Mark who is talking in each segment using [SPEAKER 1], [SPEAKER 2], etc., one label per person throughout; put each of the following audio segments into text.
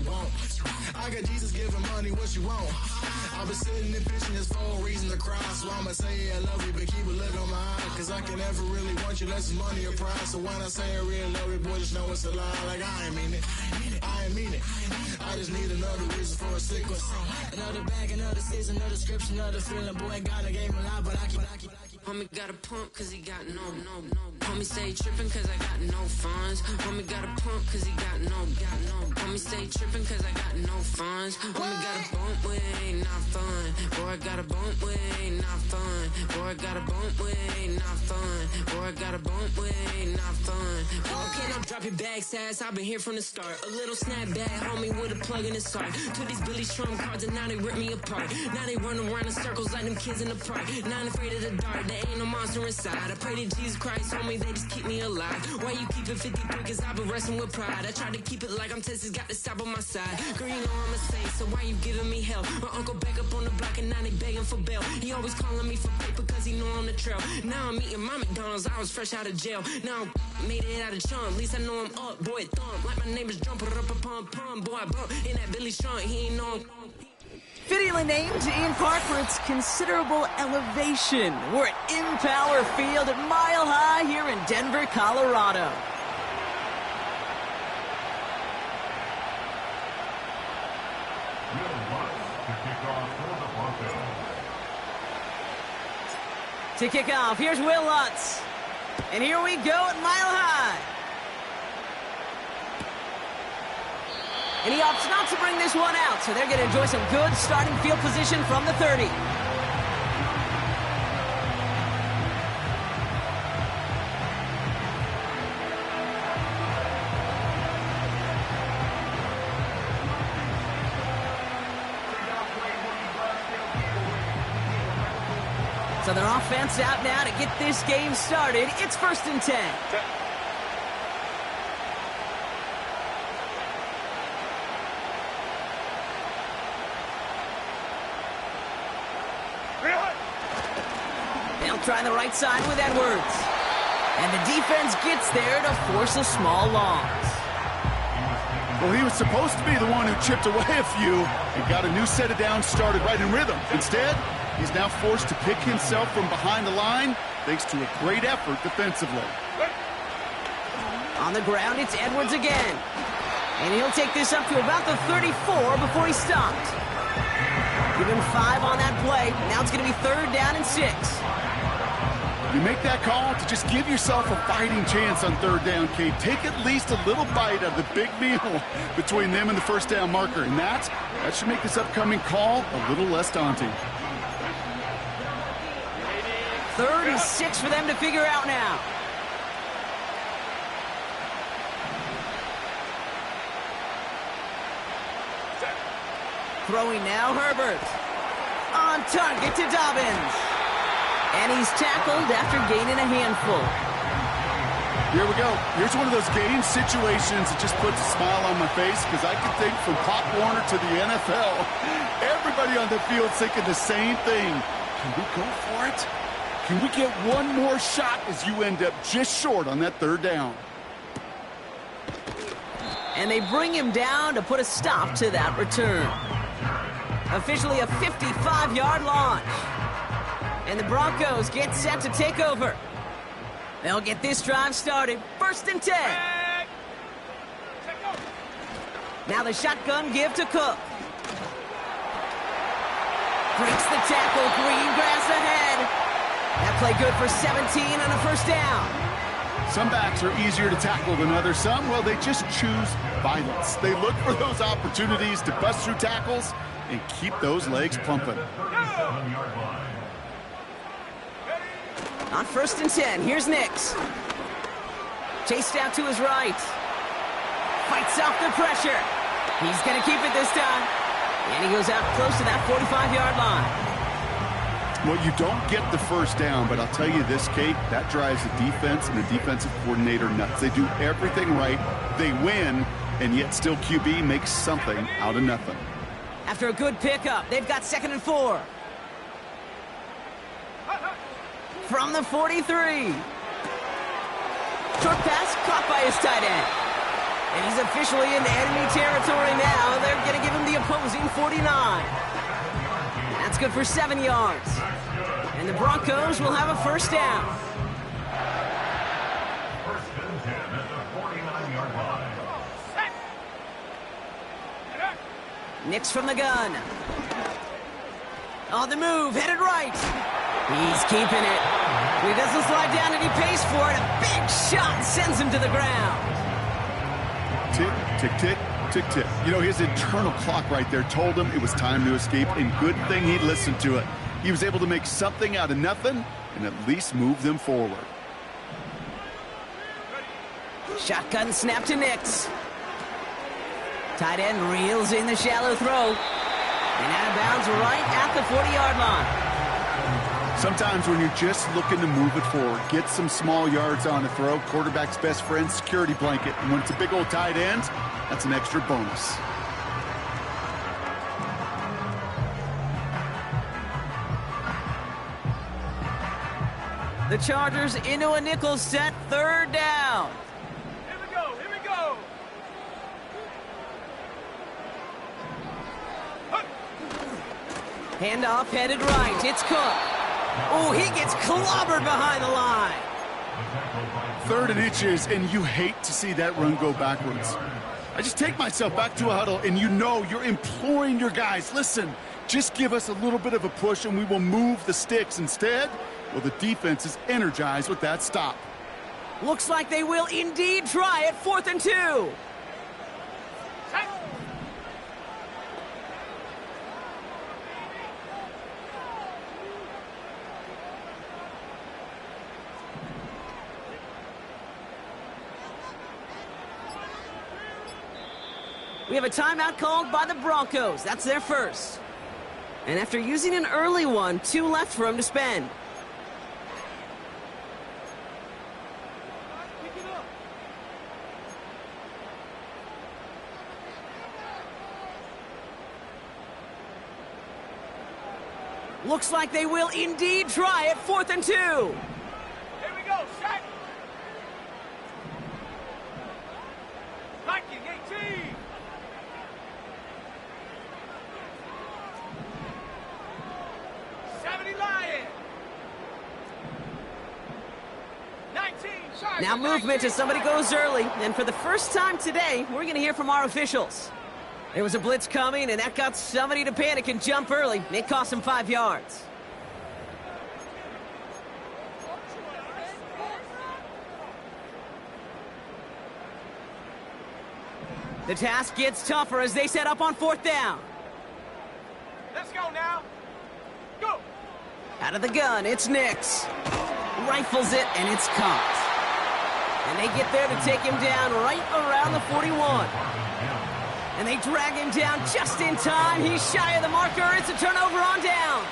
[SPEAKER 1] want. I got Jesus giving money, what you want? I've been sitting and pitching this for a reason to cry. So I'ma say I love you, but keep a look on my eye. Cause I can never really want you unless it's money or prize. So when I say I really love you, boy, just know it's a lie. Like I ain't mean it, I ain't mean it. I just need another reason for a sequence. Another bag, another season, another description, another feeling. Boy, got a game a lot, but I keep.
[SPEAKER 2] Homie got a pump cause he got no. Homie stay trippin' cause I got no funds. Homie got a pump cause he got no. Homie stay trippin' cause I got no funds. Homie got a bump with it ain't not fun. Boy, I got a bump with it ain't not fun. Boy, I got a bump with it ain't not fun. Boy, I got a bump with it ain't not fun. Okay, now drop your bag, sass. I've been here from the start. A little snapback, homie, with a plug in his heart. To these Billy Strum cards and now they rip me apart. Now they run around in circles like them kids in the park. Now I'm afraid of the dark. There ain't no monster inside. I pray to Jesus Christ, homie, they just keep me alive. Why you keep it 53? Cause I've been wrestling with pride. I try to keep it like I'm Texas, got the stop on my side. Girl, you know I'm a saint, so why you giving me hell? My uncle back up on the block and now they begging for bail. He always calling me for paper cause he know I'm the trail. Now I'm eating my McDonald's, I was fresh out of jail. Now I made it out of chump, at least I know I'm up. Boy, thump, like my neighbor's jumping up a pum. Boy, I bump in that Billy Strong, he ain't know I'm...
[SPEAKER 3] Fittingly named in part for its considerable elevation. We're at Empower Field at Mile High here in Denver, Colorado. To kick off, here's Will Lutz. And here we go at Mile High. And he opts not to bring this one out, so they're going to enjoy some good starting field position from the 30. So their offense out now to get this game started. It's 1st and 10. They'll try the right side with Edwards. And the defense gets there to force a small loss.
[SPEAKER 4] Well, he was supposed to be the one who chipped away a few and got a new set of downs started right in rhythm. Instead, he's now forced to pick himself from behind the line thanks to a great effort defensively.
[SPEAKER 3] On the ground, it's Edwards again. And he'll take this up to about the 34 before he stops. Give him 5 on that play. Now it's going to be 3rd down and 6.
[SPEAKER 4] You make that call to just give yourself a fighting chance on 3rd down, Kate. Take at least a little bite of the big meal between them and the 1st down marker. And that should make this upcoming call a little less daunting.
[SPEAKER 3] 3rd and 6 for them to figure out now. Throwing now, Herbert. On target to Dobbins. And he's tackled after gaining a handful.
[SPEAKER 4] Here we go. Here's one of those game situations that just puts a smile on my face because I can think from Pop Warner to the NFL. Everybody on the field thinking the same thing. Can we go for it? Can we get one more shot as you end up just short on that 3rd down?
[SPEAKER 3] And they bring him down to put a stop to that return. Officially a 55-yard launch. And the Broncos get set to take over. They'll get this drive started. 1st and 10. Now the shotgun give to Cook. Breaks the tackle. Green grass ahead. That play good for 17 on a 1st down.
[SPEAKER 4] Some backs are easier to tackle than others. Some, well, they just choose violence. They look for those opportunities to bust through tackles and keep those legs pumping.
[SPEAKER 3] On 1st and 10, here's Nix. Chased out to his right. Fights off the pressure. He's going to keep it this time. And he goes out close to that 45-yard line.
[SPEAKER 4] Well, you don't get the 1st down, but I'll tell you this, Kate, that drives the defense and the defensive coordinator nuts. They do everything right. They win, and yet still QB makes something out of nothing.
[SPEAKER 3] After a good pickup, they've got 2nd and 4. From the 43. Short pass caught by his tight end. And he's officially in enemy territory now. They're going to give him the opposing 49. That's good for 7 yards. And the Broncos will have a first down.
[SPEAKER 5] First and 10 at the 49-yard line.
[SPEAKER 3] Nix from the gun. On the move, headed right. He's keeping it. He doesn't slide down and he pays for it. A big shot sends him to the ground.
[SPEAKER 4] Tick, tick, tick, tick, tick. You know, his internal clock right there told him it was time to escape, and good thing he listened to it. He was able to make something out of nothing and at least move them forward.
[SPEAKER 3] Shotgun snap to Nix. Tight end reels in the shallow throw. And out of bounds right at the 40-yard line.
[SPEAKER 4] Sometimes when you're just looking to move it forward, get some small yards on a throw, quarterback's best friend, security blanket. And when it's a big old tight end, that's an extra bonus.
[SPEAKER 3] The Chargers into a nickel set, third down.
[SPEAKER 6] Here we go, here we go.
[SPEAKER 3] Handoff headed right, it's Cook. Oh, he gets clobbered behind the line.
[SPEAKER 4] 3rd and inches, and you hate to see that run go backwards. I just take myself back to a huddle, and you know you're imploring your guys, listen, just give us a little bit of a push and we will move the sticks. Instead, well, the defense is energized with that stop.
[SPEAKER 3] Looks like they will indeed try it, 4th and 2. We have a timeout called by the Broncos. That's their first. And after using an early one, 2 left for him to spend. Looks like they will indeed try it, 4th and 2.
[SPEAKER 6] Here we go, set. Viking 18.
[SPEAKER 3] Now movement as somebody goes early. And for the first time today, we're going to hear from our officials. There was a blitz coming, and that got somebody to panic and jump early. It cost him 5 yards. The task gets tougher as they set up on 4th down.
[SPEAKER 6] Let's go now. Go.
[SPEAKER 3] Out of the gun, it's Nix. Rifles it, and it's caught. And they get there to take him down right around the 41. And they drag him down just in time. He's shy of the marker. It's a turnover on downs.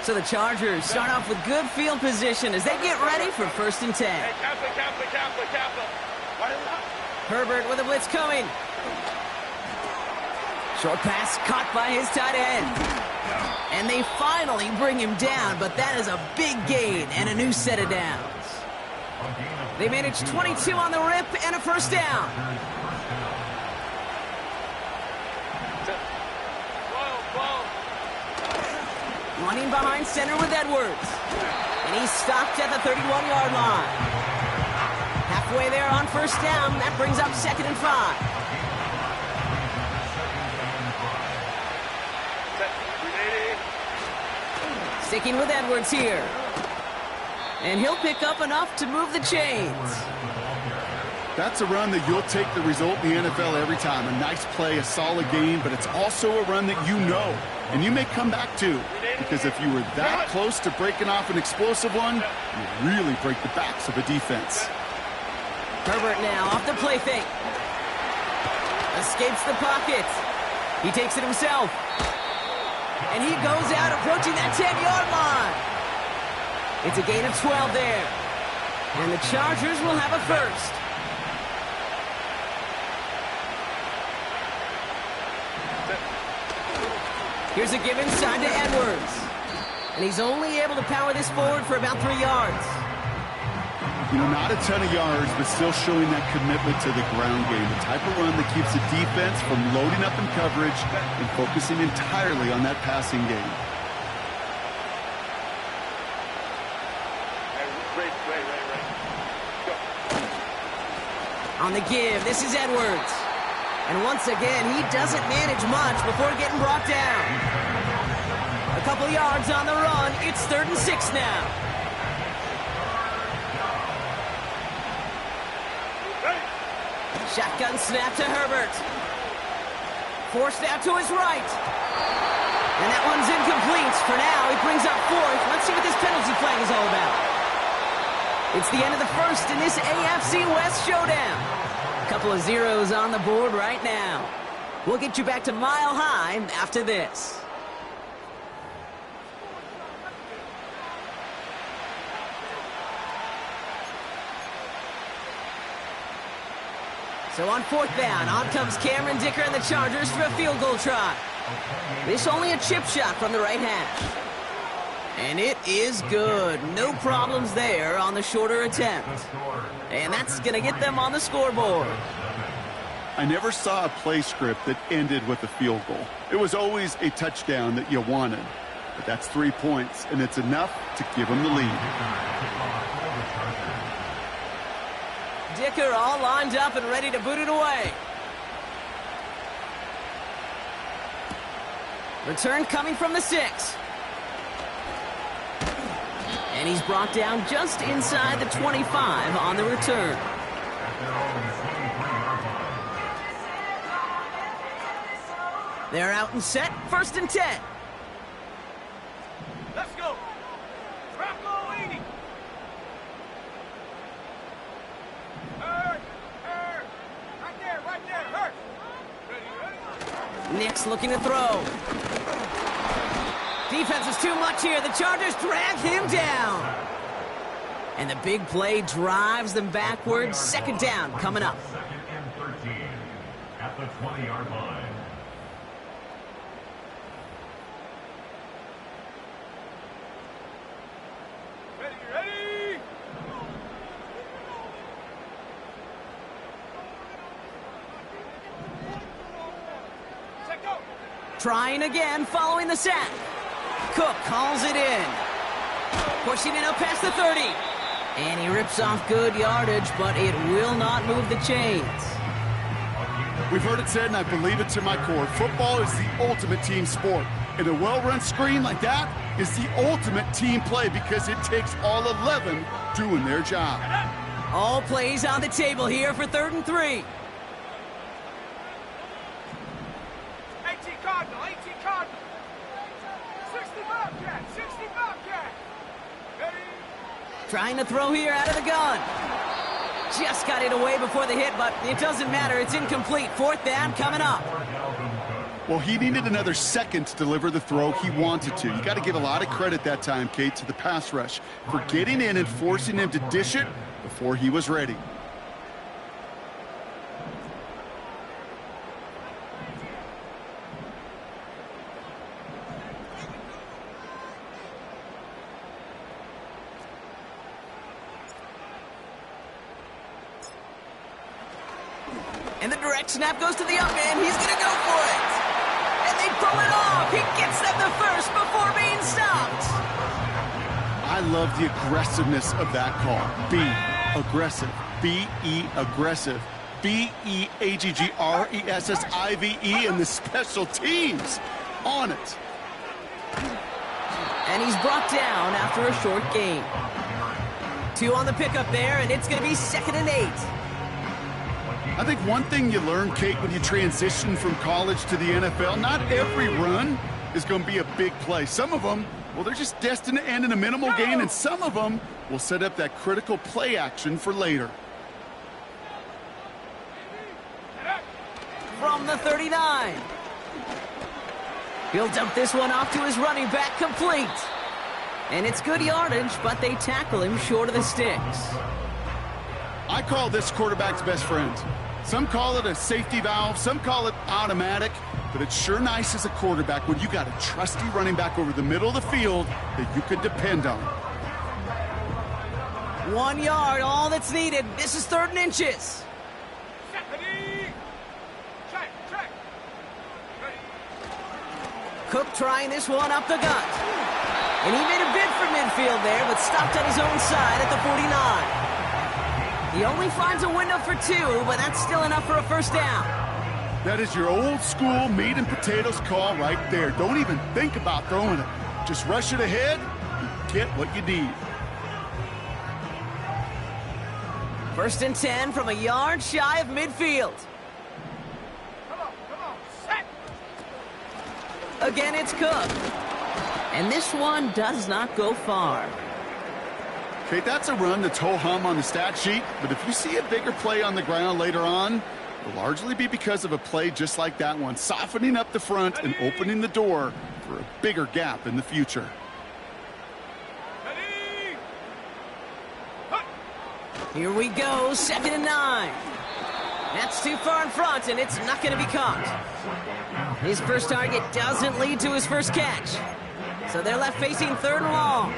[SPEAKER 3] So the Chargers start off with good field position as they get ready for 1st and 10.
[SPEAKER 6] Hey, Kappa.
[SPEAKER 3] Herbert with a blitz coming. Short pass caught by his tight end. And they finally bring him down, but that is a big gain and a new set of downs. They managed 22 on the rip and a first down. Running behind center with Edwards. And he's stopped at the 31-yard line. Halfway there on 1st down. That brings up 2nd and 5. Sticking with Edwards here. And he'll pick up enough to move the chains.
[SPEAKER 4] That's a run that you'll take the result in the NFL every time. A nice play, a solid game, but it's also a run that you know and you may come back to. Because if you were that close to breaking off an explosive one, you really break the backs of a defense.
[SPEAKER 3] Herbert now off the play fake. Escapes the pocket. He takes it himself. And he goes out approaching that 10-yard line. It's a gain of 12 there. And the Chargers will have a first. Here's a give inside to Edwards. And he's only able to power this forward for about 3 yards.
[SPEAKER 4] You know, not a ton of yards, but still showing that commitment to the ground game. The type of run that keeps the defense from loading up in coverage and focusing entirely on that passing game.
[SPEAKER 3] On the give, this is Edwards. And once again, he doesn't manage much before getting brought down. A couple yards on the run. It's 3rd and 6 now. Shotgun snap to Herbert. Forced out to his right. And that one's incomplete. For now, he brings up 4th. Let's see what this penalty flag is all about. It's the end of the first in this AFC West showdown. A couple of zeros on the board right now. We'll get you back to Mile High after this. So on 4th down, on comes Cameron Dicker and the Chargers for a field goal try. This only a chip shot from the right hash. And it is good. No problems there on the shorter attempt. And that's going to get them on the scoreboard.
[SPEAKER 4] I never saw a play script that ended with a field goal. It was always a touchdown that you wanted. But that's 3 points, and it's enough to give them the lead.
[SPEAKER 3] Dicker all lined up and ready to boot it away. Return coming from the 6. And he's brought down just inside the 25 on the return. They're out and set. 1st and 10.
[SPEAKER 6] Let's go. Bronco 80. Hurt. Right there. Hurt. Ready.
[SPEAKER 3] Nick's looking to throw. Defense is too much here. The Chargers drag him down. And the big play drives them backwards. 2nd down coming up.
[SPEAKER 5] 2nd and 13 at the 20-yard line.
[SPEAKER 6] Ready. Set go.
[SPEAKER 3] Trying again following the sack. Cook calls it in. Pushing it up past the 30. And he rips off good yardage, but it will not move the chains.
[SPEAKER 4] We've heard it said, and I believe it to my core, football is the ultimate team sport. And a well-run screen like that is the ultimate team play because it takes all 11 doing their job.
[SPEAKER 3] All plays on the table here for 3rd and 3.
[SPEAKER 6] 18 Cardinal. 60 Bobcat. Ready.
[SPEAKER 3] Trying to throw here out of the gun. Just got it away before the hit, but it doesn't matter. It's incomplete. 4th down coming up.
[SPEAKER 4] Well, he needed another second to deliver the throw he wanted to. You got to give a lot of credit that time, Kate, to the pass rush for getting in and forcing him to dish it before he was ready.
[SPEAKER 3] And the direct snap goes to the up end. He's going to go for it. And they pull it off. He gets them the first before being stopped.
[SPEAKER 4] I love the aggressiveness of that call. B, aggressive. B-E, aggressive. B-E-A-G-G-R-E-S-S-I-V-E and the special teams on it.
[SPEAKER 3] And he's brought down after a short gain. 2 on the pickup there, and it's going to be 2nd and 8.
[SPEAKER 4] I think one thing you learn, Kate, when you transition from college to the NFL, not every run is going to be a big play. Some of them, well, they're just destined to end in a minimal gain, and some of them will set up that critical play action for later.
[SPEAKER 3] From the 39. He'll dump this one off to his running back, complete. And it's good yardage, but they tackle him short of the sticks.
[SPEAKER 4] I call this quarterback's best friend. Some call it a safety valve, some call it automatic, but it's sure nice as a quarterback when you got a trusty running back over the middle of the field that you can depend on.
[SPEAKER 3] 1 yard, all that's needed. This is 3rd and inches.
[SPEAKER 6] Ready. Check, check. Ready.
[SPEAKER 3] Cook trying this one up the gut. And he made a bid for midfield there, but stopped on his own side at the 49. He only finds a window for 2, but that's still enough for a first down.
[SPEAKER 4] That is your old school meat and potatoes call right there. Don't even think about throwing it. Just rush it ahead and get what you need.
[SPEAKER 3] 1st and 10 from a yard shy of midfield.
[SPEAKER 6] Come on, set.
[SPEAKER 3] Again, it's Cook. And this one does not go far.
[SPEAKER 4] Okay, that's a run that's ho-hum on the stat sheet, but if you see a bigger play on the ground later on, it'll largely be because of a play just like that one, softening up the front and opening the door for a bigger gap in the future.
[SPEAKER 6] Ready.
[SPEAKER 3] Here we go, 2nd and 9. That's too far in front, and it's not going to be caught. His first target doesn't lead to his first catch. So they're left facing 3rd and long.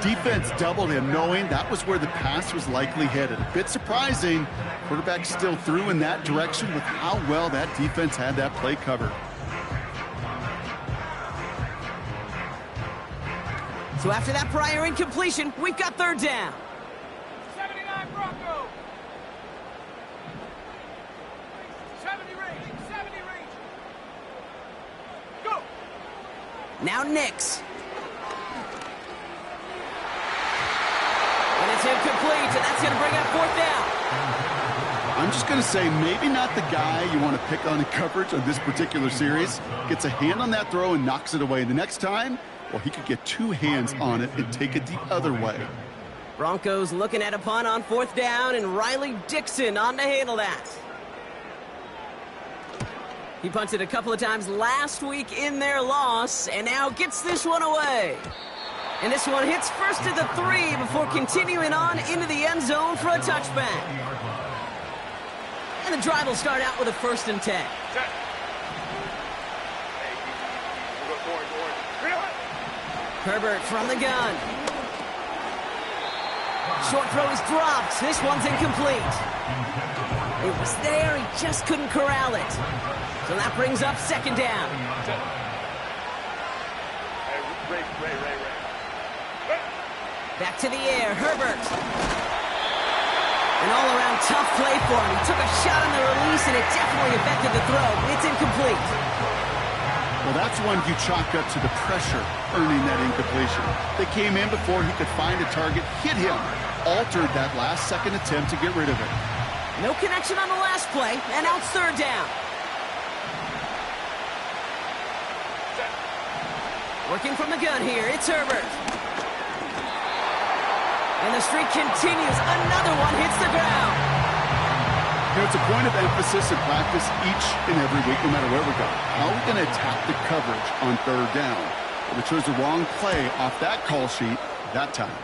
[SPEAKER 4] Defense doubled him, knowing that was where the pass was likely headed. A bit surprising. Quarterback still threw in that direction with how well that defense had that play covered.
[SPEAKER 3] So after that prior incompletion, we've got 3rd down.
[SPEAKER 6] 79 Broncos. 70 range. Go.
[SPEAKER 3] Now Nix. And it's incomplete, and that's going to bring up 4th down.
[SPEAKER 4] I'm just going to say maybe not the guy you want to pick on in coverage on this particular series. Gets a hand on that throw and knocks it away. The next time, well, he could get 2 hands on it and take it the other way.
[SPEAKER 3] Broncos looking at a punt on 4th down, and Riley Dixon on to handle that. He punted a couple of times last week in their loss, and now gets this one away. And this one hits first at the 3 before continuing on into the end zone for a touchback. And the drive will start out with a 1st and 10.
[SPEAKER 6] Set.
[SPEAKER 3] Herbert from the gun. Short throw is dropped. This one's incomplete. It was there, he just couldn't corral it. So that brings up 2nd down.
[SPEAKER 6] Ray.
[SPEAKER 3] Back to the air, Herbert. An all-around tough play for him. He took a shot on the release, and it definitely affected the throw. It's incomplete.
[SPEAKER 4] Well, that's one you chalk up to the pressure earning that incompletion. They came in before he could find a target, hit him, altered that last-second attempt to get rid of it.
[SPEAKER 3] No connection on the last play, and now it's 3rd down. Working from the gun here, it's Herbert. And the streak continues. Another one hits the ground.
[SPEAKER 4] You know, it's a point of emphasis in practice each and every week, no matter where we go. How are we going to attack the coverage on 3rd down? Well, they chose the wrong play off that call sheet that time.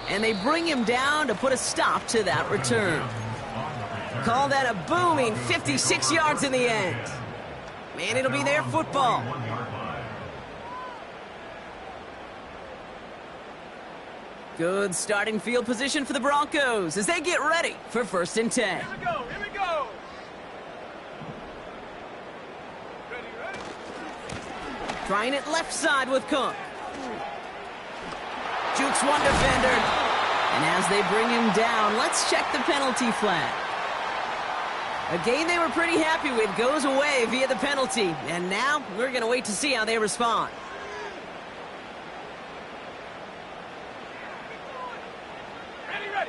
[SPEAKER 3] And they bring him down to put a stop to that return. Call that a booming 56 yards in the end. Man, it'll be their football. Good starting field position for the Broncos as they get ready for 1st and 10.
[SPEAKER 6] Here we go. Ready.
[SPEAKER 3] Trying it left side with Cook. Jukes one defender. And as they bring him down, let's check the penalty flag. A game they were pretty happy with goes away via the penalty. And now we're going to wait to see how they respond.
[SPEAKER 6] Ready.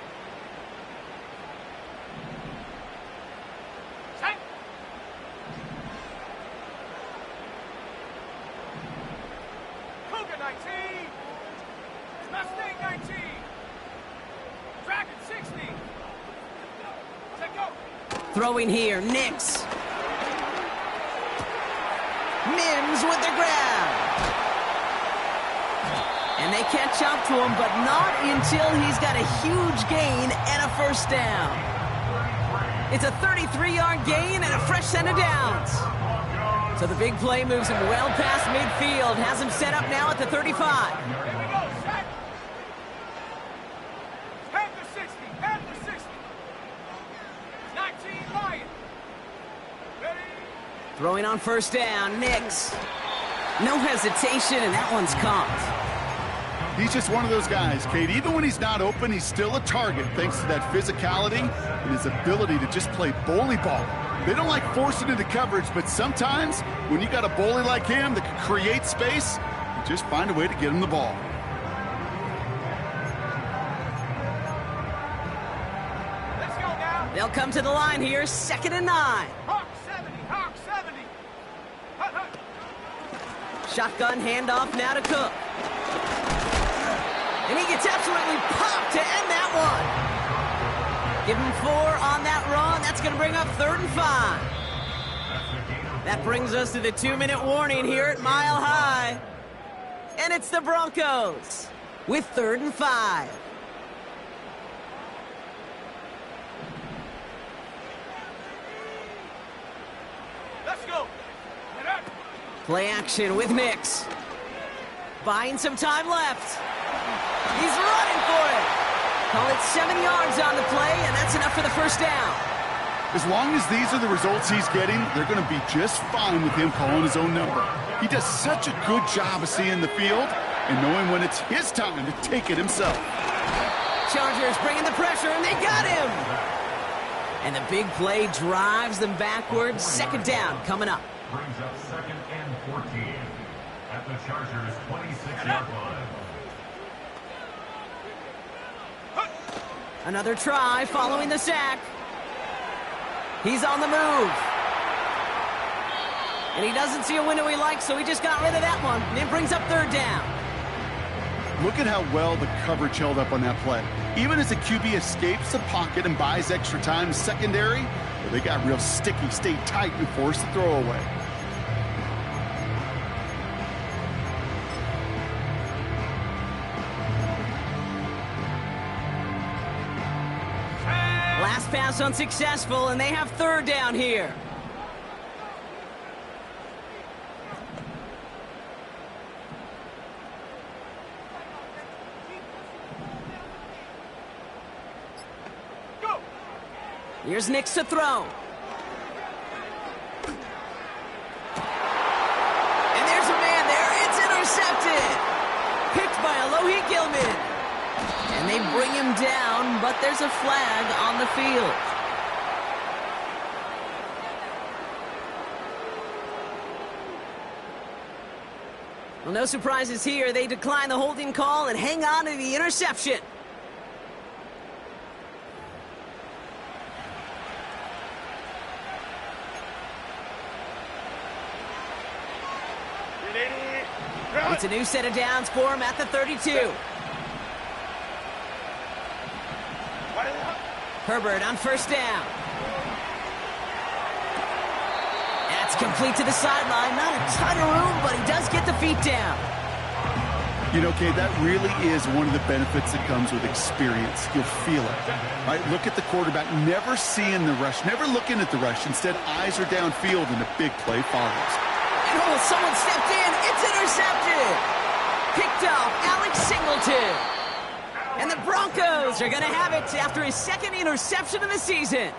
[SPEAKER 6] Set. Cougar 19. Mustang 19. Dragon 60. Set go.
[SPEAKER 3] Throwing here, Nix. Mims with the grab. And they catch up to him, but not until he's got a huge gain and a first down. It's a 33-yard gain and a fresh set of downs. So the big play moves him well past midfield, has him set up now at the 35.
[SPEAKER 6] Here we go, set. Head to 60, head to 60. 19 Lion. Ready?
[SPEAKER 3] Throwing on first down, Nix. No hesitation, and that one's caught.
[SPEAKER 4] He's just one of those guys, Kate. Even when he's not open, he's still a target thanks to that physicality and his ability to just play bully ball. They don't like forcing into coverage, but sometimes when you got a bully like him that can create space, you just find a way to get him the ball.
[SPEAKER 6] Let's go now.
[SPEAKER 3] They'll come to the line here, 2nd and 9.
[SPEAKER 6] Hawk 70, Hawk 70. Hut, hut.
[SPEAKER 3] Shotgun handoff now to Cook. And he gets absolutely popped to end that one. Give him 4 on that run. That's going to bring up 3rd and 5. That brings us to the 2-minute warning here at Mile High. And it's the Broncos with 3rd and 5.
[SPEAKER 6] Let's go. Get up.
[SPEAKER 3] Play action with Nix. Buying some time left. He's running for it. Call it 7 yards on the play, and that's enough for the first down.
[SPEAKER 4] As long as these are the results he's getting, they're going to be just fine with him calling his own number. He does such a good job of seeing the field and knowing when it's his time to take it himself.
[SPEAKER 3] Chargers bringing the pressure, and they got him. And the big play drives them backwards. 2nd down coming up.
[SPEAKER 5] Brings up 2nd and 14 at the Chargers' 26-yard line.
[SPEAKER 3] Another try following the sack. He's on the move. And he doesn't see a window he likes, so he just got rid of that one. And it brings up 3rd down.
[SPEAKER 4] Look at how well the coverage held up on that play. Even as the QB escapes the pocket and buys extra time secondary, well, they got real sticky, stayed tight, and forced the throw away.
[SPEAKER 3] Last pass unsuccessful, and they have 3rd down here.
[SPEAKER 6] Go.
[SPEAKER 3] Here's Nix to throw. And there's a man there. It's intercepted. Picked by Alohi Gilman. And they bring him down, but there's a flag on the field. Well, no surprises here. They decline the holding call and hang on to the interception. It's a new set of downs for him at the 32. Herbert on first down. That's complete to the sideline. Not a ton of room, but he does get the feet down.
[SPEAKER 4] You know, Kate, that really is one of the benefits that comes with experience. You'll feel it, right? Look at the quarterback, never seeing the rush, never looking at the rush. Instead, eyes are downfield, and a big play follows.
[SPEAKER 3] And oh, someone stepped in. It's intercepted. Picked off Alex Singleton. And the Broncos are going to have it after his 2nd interception of the season.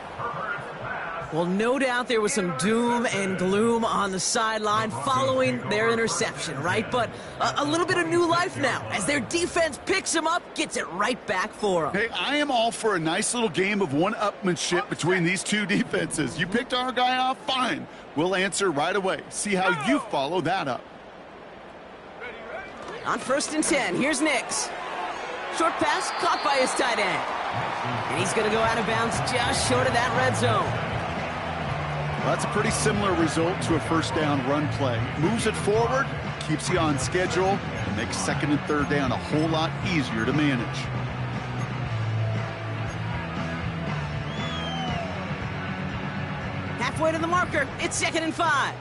[SPEAKER 3] Well, no doubt there was some doom and gloom on the sideline following their interception, right? But a little bit of new life now as their defense picks him up, gets it right back for him.
[SPEAKER 4] Hey, I am all for a nice little game of one-upmanship between these two defenses. You picked our guy off, fine. We'll answer right away. See how you follow that up.
[SPEAKER 3] On 1st and 10, here's Nix. Short pass caught by his tight end. And he's going to go out of bounds just short of that red zone.
[SPEAKER 4] Well, that's a pretty similar result to a first down run play. Moves it forward, keeps you on schedule, and makes 2nd and 3rd down a whole lot easier to manage.
[SPEAKER 3] Halfway to the marker, it's 2nd and 5.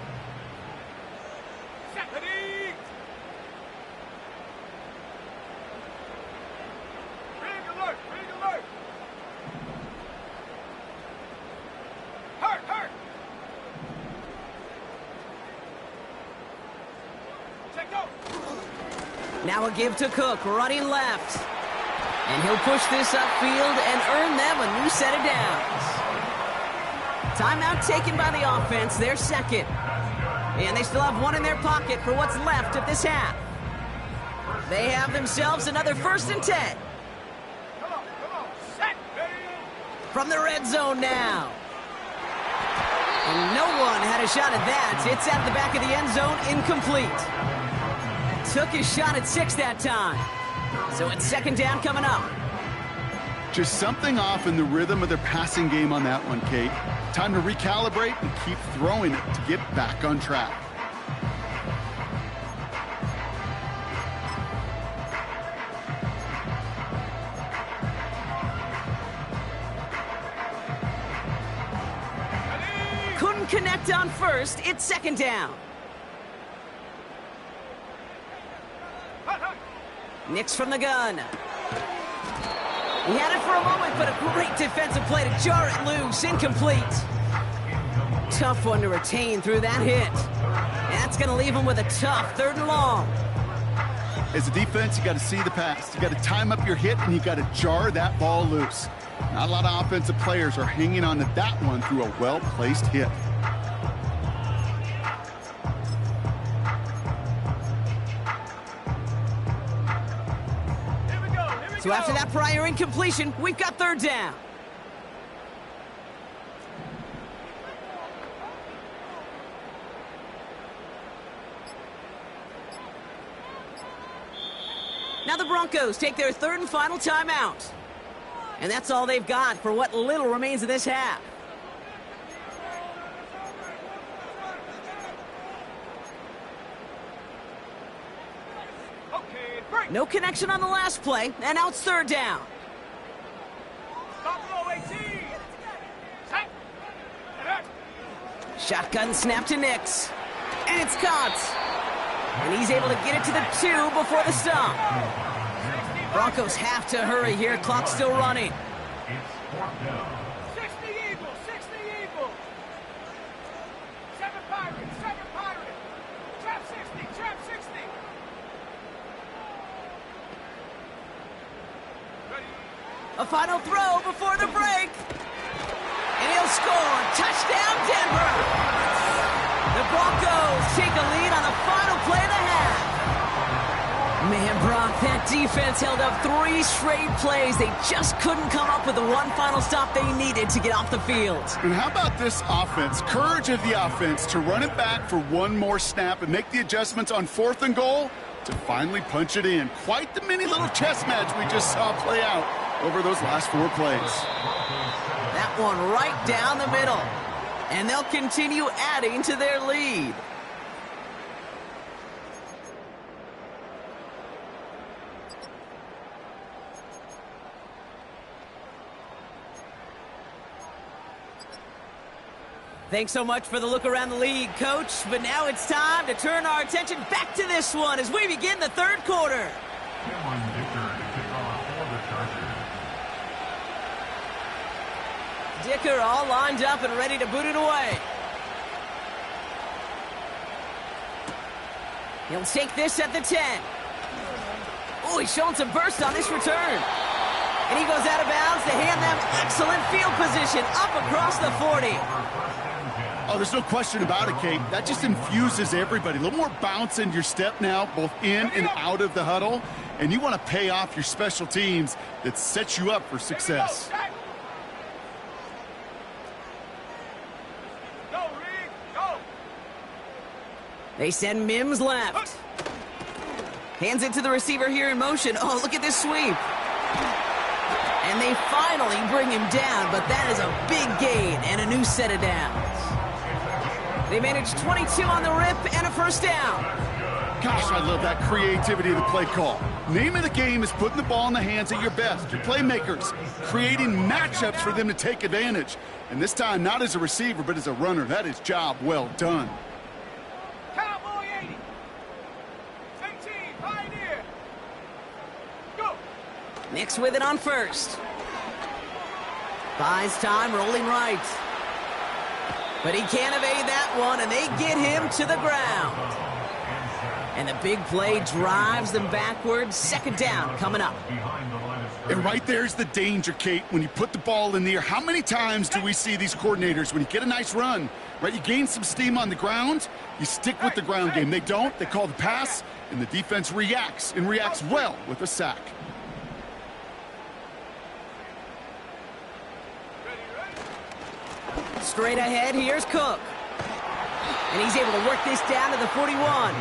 [SPEAKER 3] Now a give to Cook, running left. And he'll push this upfield and earn them a new set of downs. Timeout taken by the offense, their second. And they still have one in their pocket for what's left of this half. They have themselves another 1st and 10.
[SPEAKER 6] Come on, set.
[SPEAKER 3] From the red zone now. And no one had a shot at that. It's at the back of the end zone, incomplete. Took his shot at 6 that time. So it's 2nd down coming up.
[SPEAKER 4] Just something off in the rhythm of their passing game on that one, Kate. Time to recalibrate and keep throwing it to get back on track.
[SPEAKER 3] Couldn't connect on first. It's 2nd down. Nix from the gun. He had it for a moment, but a great defensive play to jar it loose. Incomplete. Tough one to retain through that hit. That's going to leave him with a tough 3rd and long.
[SPEAKER 4] As a defense, you got to see the pass. You got to time up your hit, and you got to jar that ball loose. Not a lot of offensive players are hanging on to that one through a well-placed hit.
[SPEAKER 3] So after that prior incompletion, we've got 3rd down. Now the Broncos take their 3rd and final timeout. And that's all they've got for what little remains of this half. No connection on the last play, and now it's 3rd down. Shotgun snap to Nix. And it's caught. And he's able to get it to the 2 before the stop. Broncos have to hurry here. Clock's still running.
[SPEAKER 5] It's 4th down.
[SPEAKER 6] 60 Eagles, 60 Eagles. 7 Pirates, 7 Pirates. Trap 60, trap 60.
[SPEAKER 3] A final throw before the break. And he'll score. Touchdown, Denver. The Broncos take a lead on the final play of the half. Man, Brock, that defense held up 3 straight plays. They just couldn't come up with the one final stop they needed to get off the field.
[SPEAKER 4] And how about this offense? Courage of the offense to run it back for one more snap and make the adjustments on 4th and goal to finally punch it in. Quite the mini little chess match we just saw play out over those last 4 plays.
[SPEAKER 3] That one right down the middle. And they'll continue adding to their lead. Thanks so much for the look around the league, Coach. But now it's time to turn our attention back to this one as we begin the 3rd quarter. Dicker all lined up and ready to boot it away. He'll take this at the 10. Oh, he's showing some burst on this return. And he goes out of bounds to hand them excellent field position up across the 40.
[SPEAKER 4] Oh, there's no question about it, Kate. That just infuses everybody. A little more bounce in your step now, both in and out of the huddle. And you want to pay off your special teams that sets you up for success.
[SPEAKER 3] They send Mims left. Hands it to the receiver here in motion. Oh, look at this sweep. And they finally bring him down, but that is a big gain and a new set of downs. They managed 22 on the rip and a 1st down.
[SPEAKER 4] Gosh, I love that creativity of the play call. Name of the game is putting the ball in the hands of your best, your playmakers, creating matchups for them to take advantage. And this time, not as a receiver, but as a runner. That is job well done.
[SPEAKER 6] Cowboy 80. 18, Pioneer. Go.
[SPEAKER 3] Nix with it on 1st. Buys time, rolling right. But he can't evade that one, and they get him to the ground. And the big play drives them backwards. Second down coming up.
[SPEAKER 4] And right there's the danger, Kate. When you put the ball in the air, how many times do we see these coordinators, when you get a nice run, right, you gain some steam on the ground, you stick with the ground game. They don't. They call the pass, and the defense reacts, and reacts well with a sack.
[SPEAKER 3] Straight ahead, here's Cook. And he's able to work this down to the 41.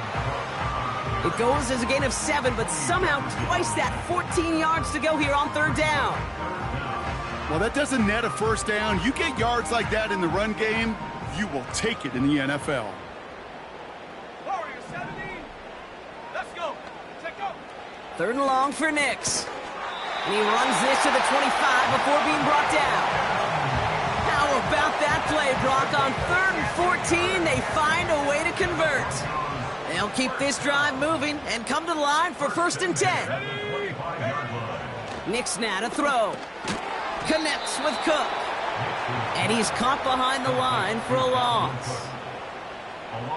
[SPEAKER 3] It goes as a gain of 7, but somehow twice that, 14 yards to go here on third down.
[SPEAKER 4] Well, that doesn't net a first down. You get yards like that in the run game, you will take it in the NFL.
[SPEAKER 6] Warrior 70. Let's go. Check go.
[SPEAKER 3] Third and long for Nix. And he runs this to the 25 before being brought down. How about that play, Brock? On third and 14, they find a way to convert. They'll keep this drive moving and come to the line for first and 10. Nix now to throw. Connects with Cook. And he's caught behind the line for a loss.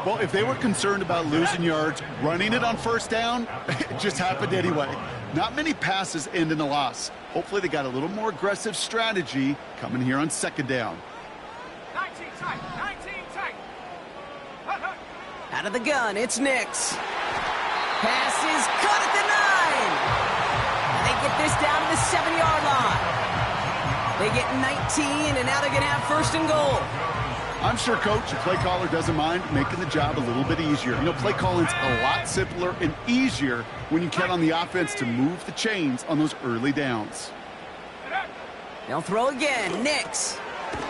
[SPEAKER 4] Well, if they were concerned about losing yards, running it on first down, it just happened anyway. Not many passes end in a loss. Hopefully they got a little more aggressive strategy coming here on second down.
[SPEAKER 6] 19 tight. 19 tight.
[SPEAKER 3] Out of the gun, it's Nix. Pass is cut at the 9. And they get this down to the 7-yard line. They get 19, and now they're going to have first and goal.
[SPEAKER 4] I'm sure, Coach, your play caller doesn't mind making the job a little bit easier. You know, play calling's a lot simpler and easier when you count on the offense to move the chains on those early downs.
[SPEAKER 3] They'll throw again. Nix.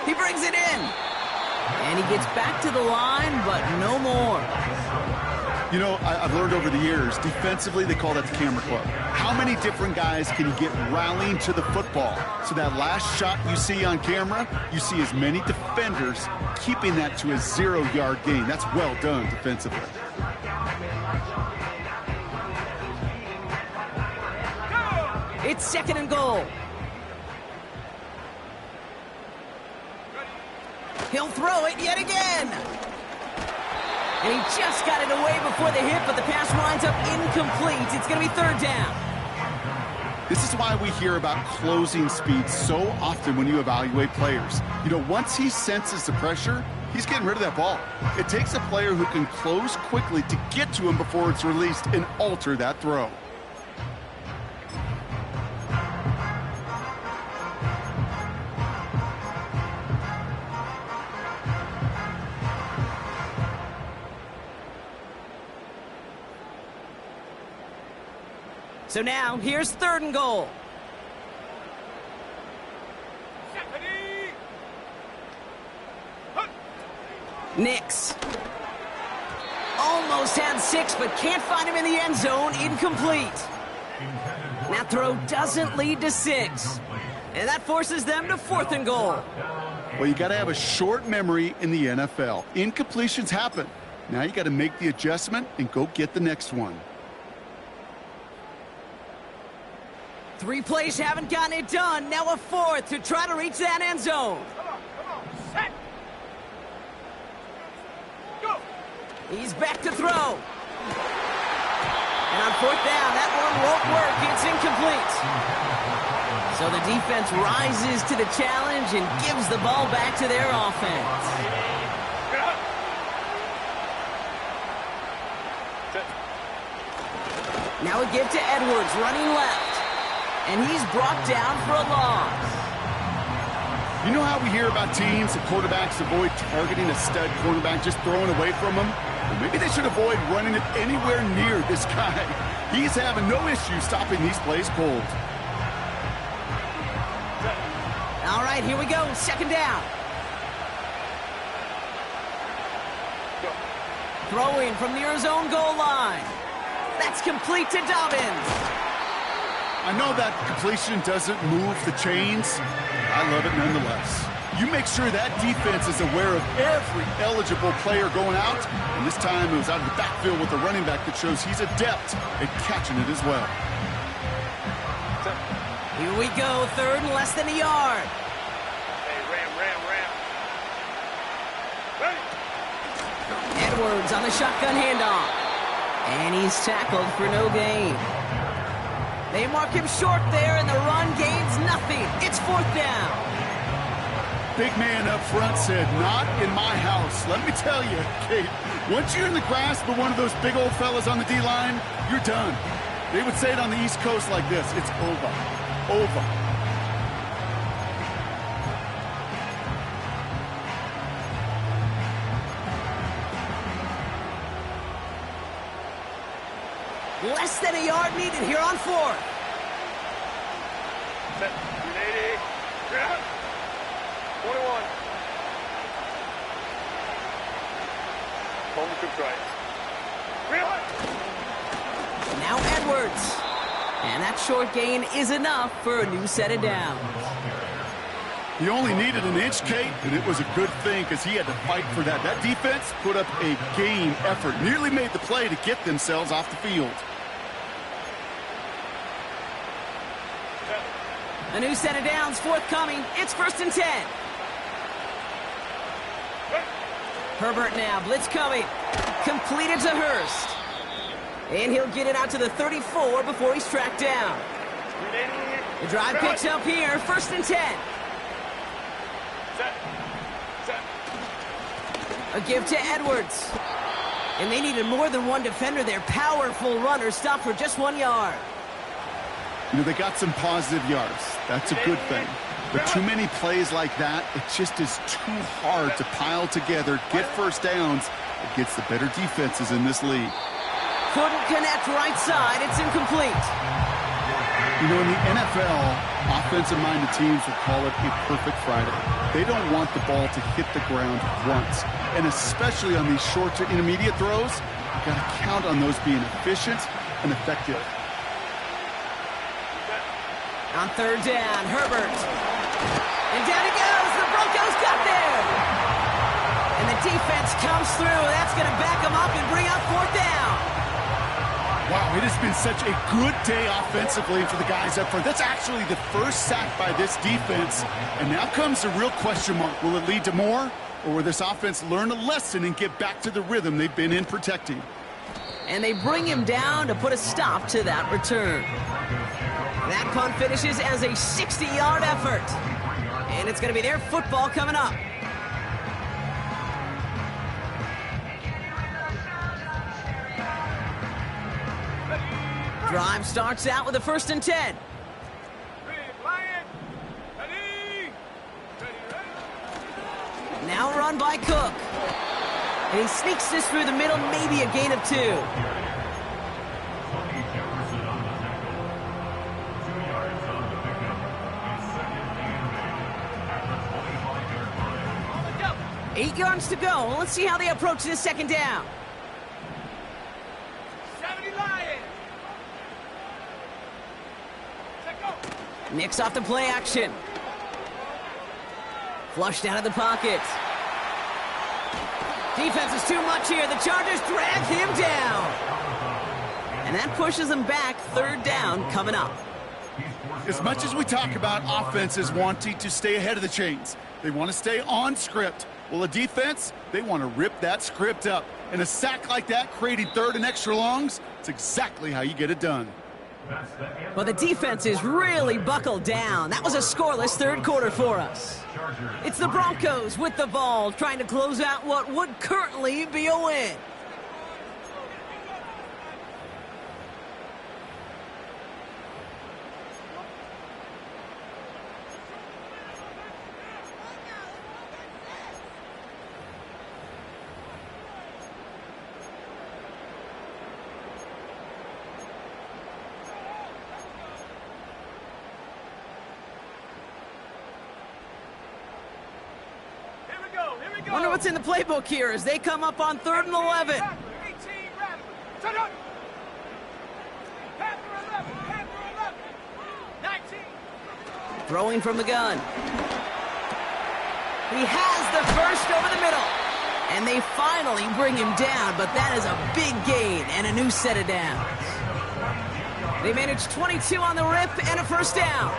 [SPEAKER 3] He brings it in. And he gets back to the line, but no more.
[SPEAKER 4] You know, I've learned over the years, defensively, they call that the camera club. How many different guys can you get rallying to the football? So that last shot you see on camera, you see as many defenders keeping that to a 0-yard gain. That's well done defensively.
[SPEAKER 3] It's second and goal. He'll throw it yet again. And he just got it away before the hit, but the pass winds up incomplete. It's going to be third down.
[SPEAKER 4] This is why we hear about closing speed so often when you evaluate players. You know, once he senses the pressure, he's getting rid of that ball. It takes a player who can close quickly to get to him before it's released and alter that throw.
[SPEAKER 3] So now, here's third and goal. Nix. Almost had 6, but can't find him in the end zone. Incomplete. That throw doesn't lead to 6. And that forces them to fourth and goal.
[SPEAKER 4] Well, you got to have a short memory in the NFL. Incompletions happen. Now you got to make the adjustment and go get the next one.
[SPEAKER 3] 3 plays haven't gotten it done. Now a 4th to try to reach that end zone.
[SPEAKER 6] Come on. Set. Go.
[SPEAKER 3] He's back to throw. And on fourth down, that one won't work. It's incomplete. So the defense rises to the challenge and gives the ball back to their offense. Now a give to Edwards, running left. And he's brought down for a loss.
[SPEAKER 4] You know how we hear about teams and quarterbacks avoid targeting a stud cornerback, just throwing away from him? Well, maybe they should avoid running it anywhere near this guy. He's having no issue stopping these plays cold.
[SPEAKER 3] All right, here we go. Second down. Throwing from near his own goal line. That's complete to Dobbins.
[SPEAKER 4] I know that completion doesn't move the chains. I love it nonetheless. You make sure that defense is aware of every eligible player going out. And this time it was out of the backfield with a running back that shows he's adept at catching it as well.
[SPEAKER 3] Here we go, third and less than a yard.
[SPEAKER 6] Hey, ram. Ready.
[SPEAKER 3] Edwards on the shotgun handoff. And he's tackled for no gain. They mark him short there, and the run gains nothing. It's 4th down.
[SPEAKER 4] Big man up front said, not in my house. Let me tell you, Kate, once you're in the grasp of one of those big old fellas on the D-line, you're done. They would say it on the East Coast like this: it's over. Over.
[SPEAKER 3] Less than a yard needed here on 4th.
[SPEAKER 6] Set. 180. Straight up. 21. Home to right. 300.
[SPEAKER 3] Now Edwards. And that short gain is enough for a new set of downs.
[SPEAKER 4] He only needed an inch, Kate, and it was a good thing because he had to fight for that. That defense put up a game effort, nearly made the play to get themselves off the field.
[SPEAKER 3] A new set of downs forthcoming. It's 1st and 10. Herbert now, blitz coming. Completed to Hurst. And he'll get it out to the 34 before he's tracked down. The drive picks up here, 1st and 10. A give to Edwards. And they needed more than one defender. Their powerful runner stopped for just 1 yard.
[SPEAKER 4] You know, they got some positive yards. That's a good thing. But too many plays like that, it just is too hard to pile together, get first downs against the better defenses in this league.
[SPEAKER 3] Couldn't connect right side. It's incomplete.
[SPEAKER 4] You know, in the NFL, offensive-minded teams will call it a perfect Friday. They don't want the ball to hit the ground once. And especially on these short to intermediate throws, you've got to count on those being efficient and effective.
[SPEAKER 3] On 3rd down, Herbert. And down he goes. The Broncos got there. And the defense comes through. That's going to back them up and bring up 4th down.
[SPEAKER 4] Wow, it has been such a good day offensively for the guys up front. That's actually the first sack by this defense. And now comes the real question mark. Will it lead to more? Or will this offense learn a lesson and get back to the rhythm they've been in protecting?
[SPEAKER 3] And they bring him down to put a stop to that return. That punt finishes as a 60-yard effort. And it's going to be their football coming up. Drive starts out with a 1st and 10. Now run by Cook. And he sneaks this through the middle, maybe a gain of 2. Eight yards to go. Let's see how they approach this 2nd down.
[SPEAKER 6] 70 Lions.
[SPEAKER 3] Nicks off the play action. Flushed out of the pocket. Defense is too much here. The Chargers drag him down. And that pushes them back. 3rd down coming up.
[SPEAKER 4] As much as we talk about offenses wanting to stay ahead of the chains, they want to stay on script. Well, a defense, they want to rip that script up. And a sack like that, creating 3rd and extra longs, it's exactly how you get it done.
[SPEAKER 3] Well, the defense is really buckled down. That was a scoreless 3rd quarter for us. It's the Broncos with the ball, trying to close out what would currently be a win. Wonder what's in the playbook here as they come up on 3rd and 11.
[SPEAKER 6] 18 Shut up. 19.
[SPEAKER 3] Throwing from the gun. He has the first over the middle. And they finally bring him down, but that is a big gain and a new set of downs. They managed 22 on the rip and a 1st down.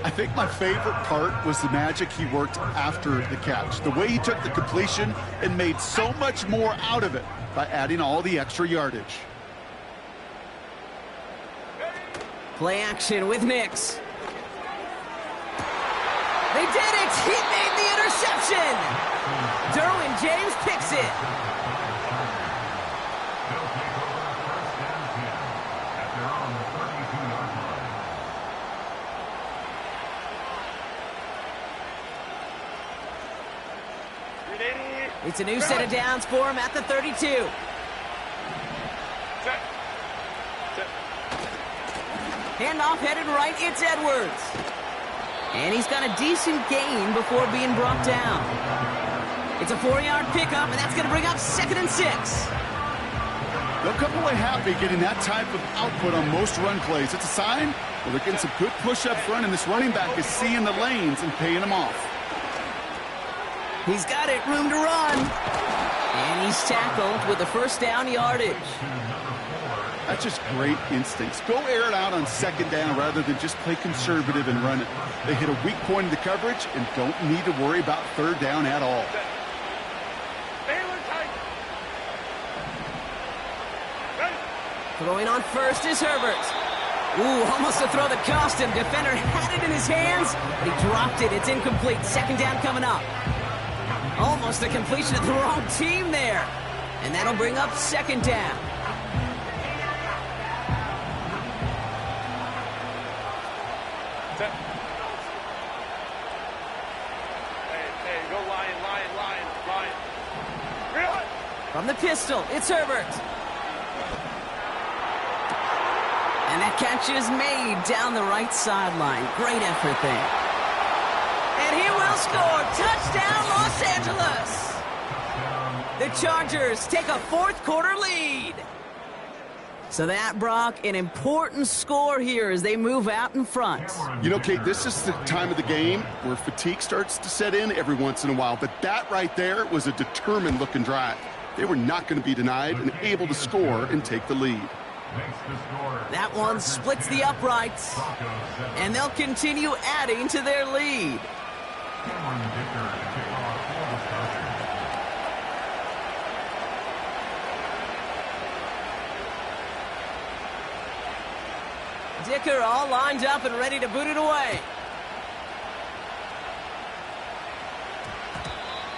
[SPEAKER 4] I think my favorite part was the magic he worked after the catch. The way he took the completion and made so much more out of it by adding all the extra yardage.
[SPEAKER 3] Play action with Nix. They did it! He made the interception! Derwin James picks it.
[SPEAKER 5] They'll take over first and 10 at their own 32-yard line.
[SPEAKER 3] It's a new set of downs for him at the 32. Handoff headed right, it's Edwards. And he's got a decent gain before being brought down. It's a 4-yard pickup, and that's going to bring up 2nd and 6.
[SPEAKER 4] They'll come away happy getting that type of output on most run plays. It's a sign, well, they're getting some good push up front, and this running back is seeing the lanes and paying them off.
[SPEAKER 3] He's got it, room to run. And he's tackled with the first down yardage.
[SPEAKER 4] That's just great instincts. Go air it out on 2nd down rather than just play conservative and run it. They hit a weak point in the coverage and don't need to worry about 3rd down at all.
[SPEAKER 3] Throwing on first is Herbert. Ooh, almost a throw that cost him. Defender had it in his hands, but he dropped it. It's incomplete. 2nd down coming up. Almost a completion of the wrong team there. And that'll bring up 2nd down.
[SPEAKER 6] Hey, go Lion.
[SPEAKER 3] From the pistol, it's Herbert. And that catch is made down the right sideline. Great effort there. And he will score. Touchdown, Los Angeles. The Chargers take a 4th quarter lead. So that, Brock, an important score here as they move out in front.
[SPEAKER 4] You know, Kate, this is the time of the game where fatigue starts to set in every once in a while. But that right there was a determined-looking drive. They were not going to be denied and able to score and take the lead.
[SPEAKER 3] That one splits the uprights, and they'll continue adding to their lead. Dicker all lined up and ready to boot it away.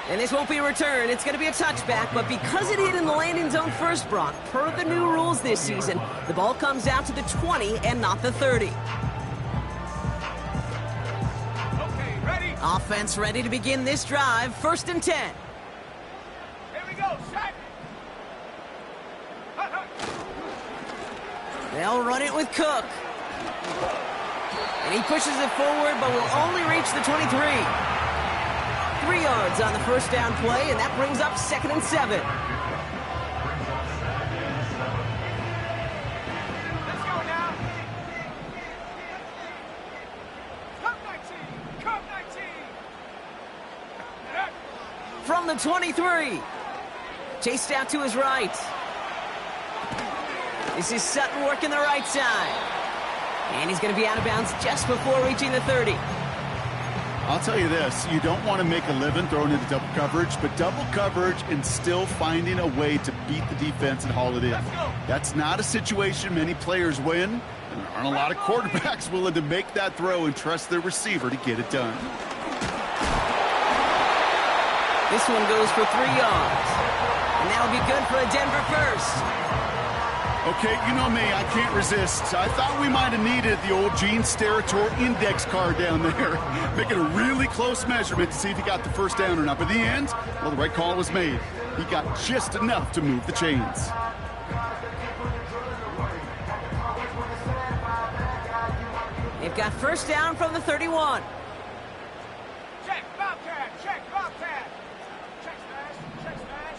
[SPEAKER 3] And this won't be a return. It's going to be a touchback, but because it hit in the landing zone first, Brock, per the new rules this season, the ball comes out to the 20 and not the 30.
[SPEAKER 6] Okay, ready?
[SPEAKER 3] Offense ready to begin this drive. 1st and 10.
[SPEAKER 6] Here we go, set.
[SPEAKER 3] They'll run it with Cook. And he pushes it forward, but will only reach the 23. 3 yards on the first down play, and that brings up 2nd and 7.
[SPEAKER 6] Let's go now. Come 19.
[SPEAKER 3] From the 23. Chased out to his right. This is Sutton working the right side. And he's going to be out of bounds just before reaching the 30.
[SPEAKER 4] I'll tell you this, you don't want to make a living throwing into double coverage, but double coverage and still finding a way to beat the defense and haul it in. That's not a situation many players win, and there aren't a lot of quarterbacks willing to make that throw and trust their receiver to get it done.
[SPEAKER 3] This one goes for 3 yards. And that'll be good for a Denver first.
[SPEAKER 4] Okay, you know me, I can't resist. I thought we might have needed the old Gene Steratore index card down there. Making a really close measurement to see if he got the first down or not. But in the end, well, the right call was made. He got just enough to move the chains.
[SPEAKER 3] They've got first down from the 31.
[SPEAKER 6] Check, Bobcat, check, Bobcat. Check smash.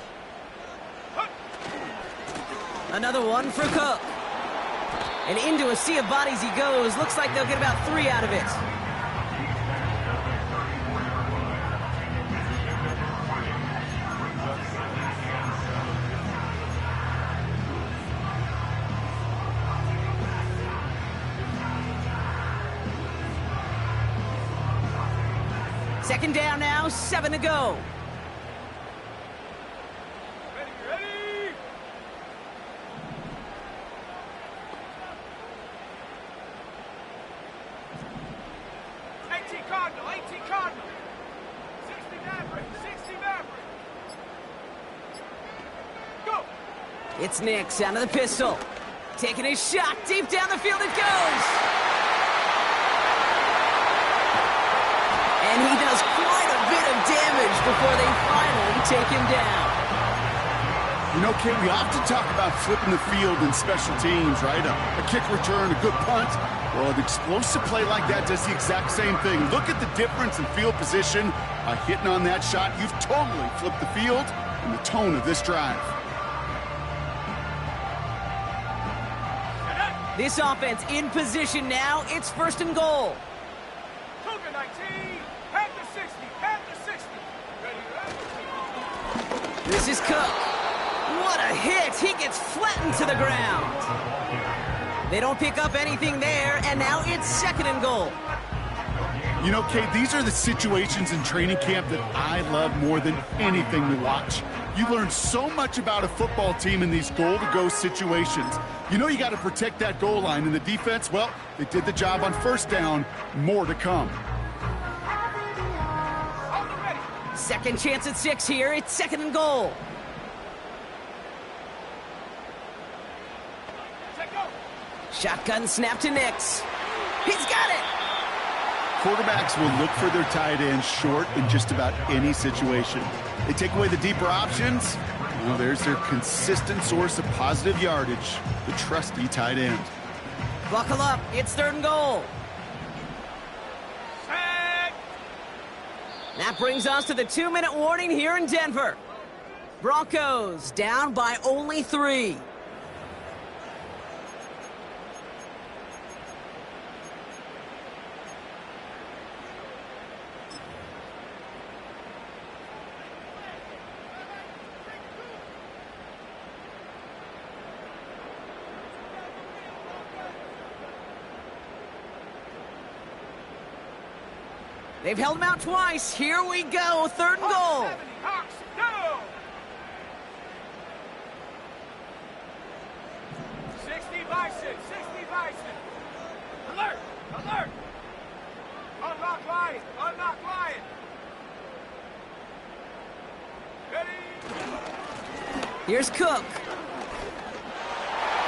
[SPEAKER 3] Another one for Cook. And into a sea of bodies he goes. Looks like they'll get about 3 out of it. Second down now, 7 to go. It's Nix out of the pistol. Taking his shot. Deep down the field it goes. And he does quite a bit of damage before they finally take him down.
[SPEAKER 4] You know, Kate, we often talk about flipping the field in special teams, right? A kick return, a good punt. Well, an explosive play like that does the exact same thing. Look at the difference in field position. By hitting on that shot, you've totally flipped the field and the tone of this drive.
[SPEAKER 3] This offense in position now. It's 1st and goal.
[SPEAKER 6] Cougar 19, head to 60, head to 60. Ready?
[SPEAKER 3] This is Cook. What a hit! He gets flattened to the ground. They don't pick up anything there, and now it's 2nd and goal.
[SPEAKER 4] You know, Kate, these are the situations in training camp that I love more than anything to watch. You learn so much about a football team in these goal-to-go situations. You know you got to protect that goal line, and the defense, well, they did the job on 1st down. More to come.
[SPEAKER 3] Second chance at 6 here. It's 2nd and goal. Shotgun snap to Nix. He's got it!
[SPEAKER 4] Quarterbacks will look for their tight end short in just about any situation. They take away the deeper options. Well, there's their consistent source of positive yardage, the trusty tight end.
[SPEAKER 3] Buckle up. It's 3rd and goal. That brings us to the 2-minute warning here in Denver. Broncos down by only 3. They've held him out twice. Here we go. 3rd and goal.
[SPEAKER 6] Hawks, go! 60 Bison, 60 Bison. Alert, alert. Unlock Lion, unlock Lion. Ready?
[SPEAKER 3] Here's Cook.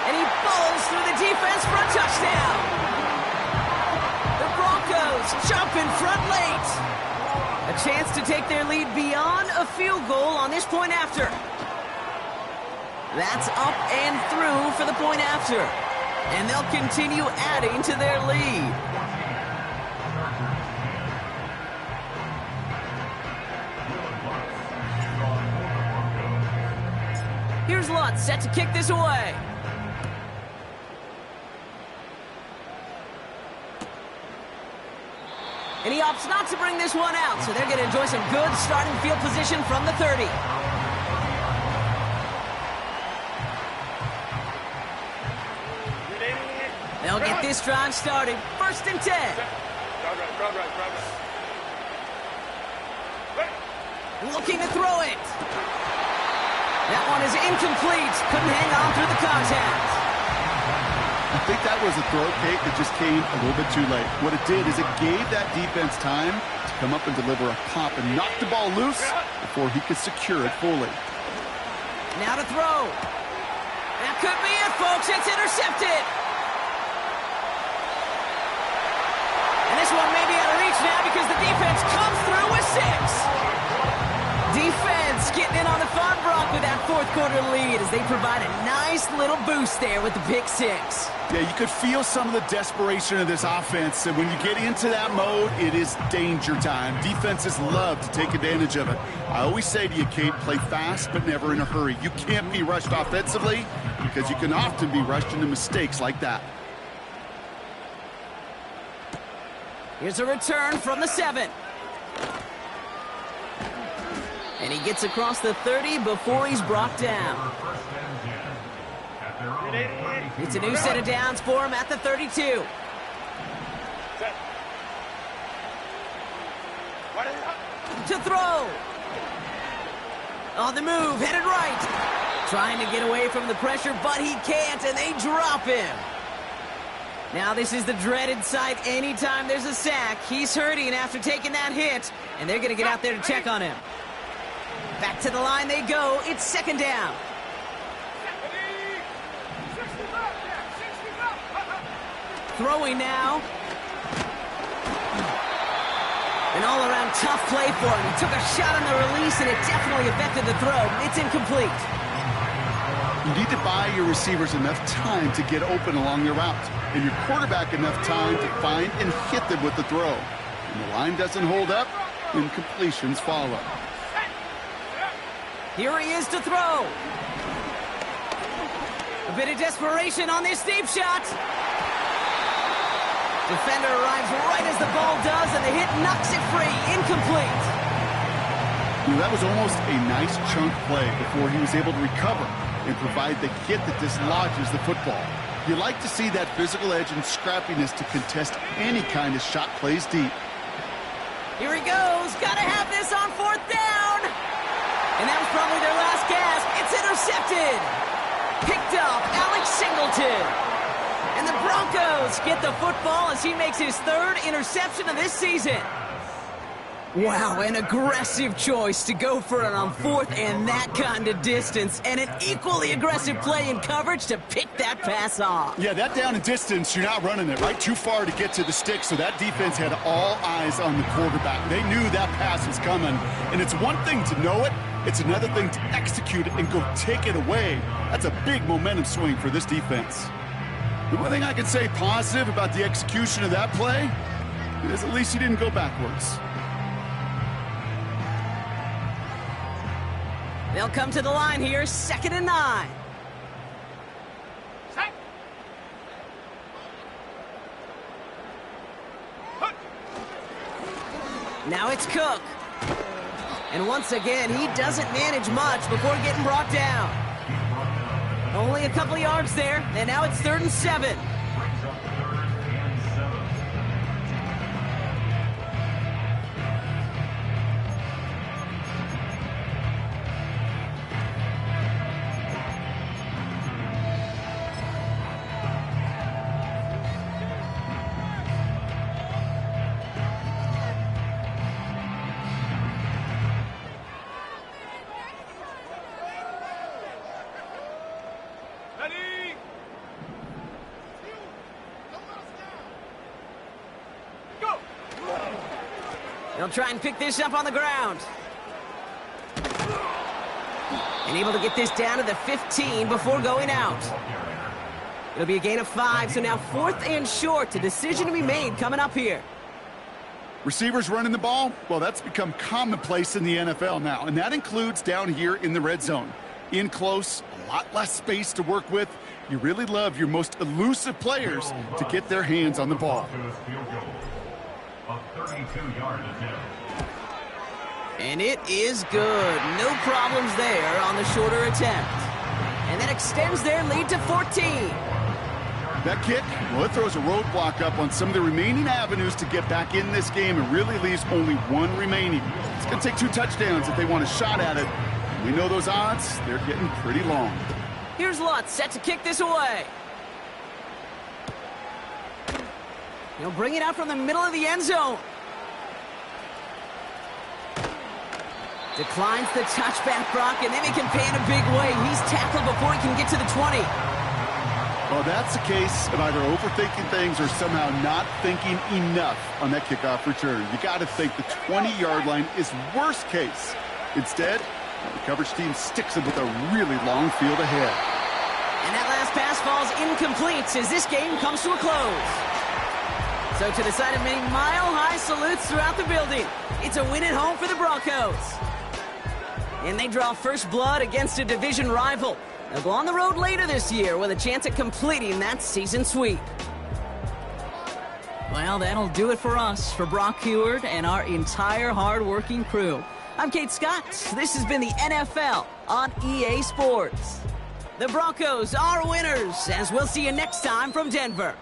[SPEAKER 3] And he falls through the defense for a touchdown. Broncos jump in front late. A chance to take their lead beyond a field goal on this point after. That's up and through for the point after. And they'll continue adding to their lead. Here's Lutz set to kick this away. And he opts not to bring this one out, so they're going to enjoy some good starting field position from the 30. They'll get this drive started. 1st and 10. Looking to throw it. That one is incomplete. Couldn't hang on through the contact.
[SPEAKER 4] I think that was a throw, Kate, that just came a little bit too late. What it did is it gave that defense time to come up and deliver a pop and knock the ball loose before he could secure it fully.
[SPEAKER 3] Now to throw. That could be it, folks. It's intercepted. And this one may be out of reach now because the defense comes through with 6. Defense getting in on the fun, Brock, with that 4th quarter lead as they provide a nice little boost there with the pick 6.
[SPEAKER 4] Yeah, you could feel some of the desperation of this offense, and when you get into that mode, it is danger time. Defenses love to take advantage of it. I always say to you, Kate, play fast but never in a hurry. You can't be rushed offensively because you can often be rushed into mistakes like that.
[SPEAKER 3] Here's a return from the 7. And he gets across the 30 before he's brought down. It's a new set of downs for him at the 32. To throw. On the move, headed right. Trying to get away from the pressure, but he can't, and they drop him. Now this is the dreaded sight anytime there's a sack. He's hurting after taking that hit, and they're going to get out there to check on him. Back to the line they go. It's 2nd down. throwing now. An all-around tough play for him. He took a shot on the release, and it definitely affected the throw. It's incomplete.
[SPEAKER 4] You need to buy your receivers enough time to get open along their route, and your quarterback enough time to find and hit them with the throw. When the line doesn't hold up, incompletions follow.
[SPEAKER 3] Here he is to throw. A bit of desperation on this deep shot. Defender arrives right as the ball does, and the hit knocks it free. Incomplete.
[SPEAKER 4] That was almost a nice chunk play before he was able to recover and provide the hit that dislodges the football. You like to see that physical edge and scrappiness to contest any kind of shot plays deep.
[SPEAKER 3] Here he goes. Gotta have this on 4th down. And that was probably their last gasp. It's intercepted. Picked up Alex Singleton. And the Broncos get the football as he makes his 3rd interception of this season. Wow, an aggressive choice to go for it on 4th and that kind of distance. And an equally aggressive play in coverage to pick that pass off.
[SPEAKER 4] Yeah, that down and distance, you're not running it, right? Too far to get to the stick, so that defense had all eyes on the quarterback. They knew that pass was coming. And it's one thing to know it. It's another thing to execute it and go take it away. That's a big momentum swing for this defense. The one thing I can say positive about the execution of that play is at least he didn't go backwards.
[SPEAKER 3] They'll come to the line here, 2nd and 9.
[SPEAKER 6] Set.
[SPEAKER 3] Now it's Cook. And once again, he doesn't manage much before getting brought down. Only a couple of yards there, and now it's 3rd and 7.
[SPEAKER 6] Ready? Go!
[SPEAKER 3] They'll try and pick this up on the ground. And able to get this down to the 15 before going out. It'll be a gain of 5, so now 4th and short. A decision to be made coming up here.
[SPEAKER 4] Receivers running the ball, well, that's become commonplace in the NFL now, and that includes down here in the red zone. In close, a lot less space to work with. You really love your most elusive players to get their hands on the ball.
[SPEAKER 5] A 32-yard attempt.
[SPEAKER 3] And it is good. No problems there on the shorter attempt. And that extends their lead to 14.
[SPEAKER 4] That kick, well, it throws a roadblock up on some of the remaining avenues to get back in this game and really leaves only one remaining. It's going to take 2 touchdowns if they want a shot at it. We know those odds, they're getting pretty long.
[SPEAKER 3] Here's Lutz set to kick this away. He'll bring it out from the middle of the end zone. Declines the touchback, Brock, and then he can pay in a big way. He's tackled before he can get to the 20.
[SPEAKER 4] Well, that's the case of either overthinking things or somehow not thinking enough on that kickoff return. You got to think the 20-yard line is worst case. Instead, the coverage team sticks him with a really long field ahead.
[SPEAKER 3] And that last pass falls incomplete as this game comes to a close. So to the side of many mile-high salutes throughout the building, it's a win at home for the Broncos. And they draw first blood against a division rival. They'll go on the road later this year with a chance at completing that season sweep. Well, that'll do it for us, for Brock Heward and our entire hard-working crew. I'm Kate Scott. This has been the NFL on EA Sports. The Broncos are winners, as we'll see you next time from Denver.